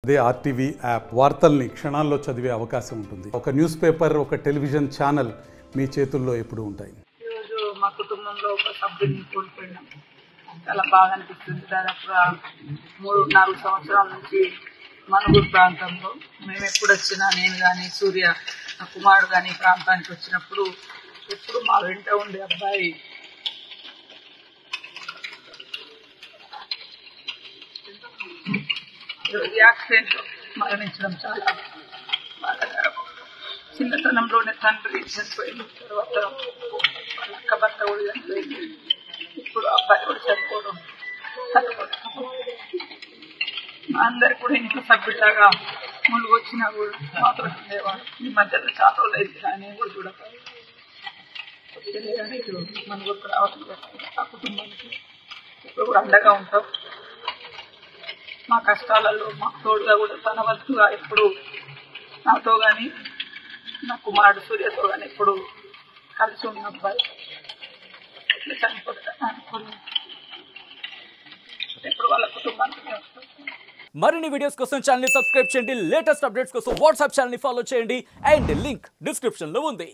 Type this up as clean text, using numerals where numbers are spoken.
అదే RTV app వార్తల్ని క్షణాల్లో చదివే అవకాశం ఉంటుంది. ఒక న్యూస్ పేపర్, ఒక టెలివిజన్ ఛానల్ మీ చేతుల్లో ఎప్పుడూ ఉంటాయి. ఈరోజు మా కుటుంబంలో ఒక సభ్యుడిని కోల్పోయినాం. చాలా బాగా అనిపిస్తుంది. దాదాపుగా 3-4 సంవత్సరాల నుంచి మనుగురు ప్రాంతంలో మేము ఎప్పుడు వచ్చినా, నేను కానీ సూర్య నా కుమారుడు కానీ ప్రాంతానికి వచ్చినప్పుడు ఎప్పుడు మా వెంట ఉండే అబ్బాయి యాక్సిడెంట్ మరణించడం చాలా బాధాకరం. చిన్నతనంలోనే తండ్రి చనిపోయిన తర్వాత వాళ్ళ అక్క భర్త కూడా చనిపోయింది. ఇప్పుడు అబ్బాయి కూడా చనిపోవడం అందరికి కూడా ఇంట్లో సభ్యులాగా ముందుకు వచ్చినా కూడా మాతో ఉండేవాడు. ఈ మధ్యలో చాలా రోజులు అయితే ఆయన కూడా చూడలేదు. మన కూడా రావడం ఆ కుటుంబానికి ఇప్పుడు కూడా అండగా ఉంటాం. మా కష్టాలలో మాకు తోడుగా కూడా తన వంతుగా ఎప్పుడు నాతో కానీ నా కుమారుడు సూర్యతో కానీ ఎప్పుడు కలిసి ఉన్న అబ్బాయి ఇట్లా చనిపోతాను అనుకుని ఎప్పుడు వాళ్ళ కుటుంబానికి వస్తాం. మరిన్ని వీడియోస్ కోసం ఛానల్ ని సబ్స్క్రైబ్ చేయండి. లేటెస్ట్ అప్డేట్స్ కోసం వాట్సాప్ ఛానల్ ని ఫాలో చేయండి. అండ్ లింక్ డిస్క్రిప్షన్ లో ఉంది.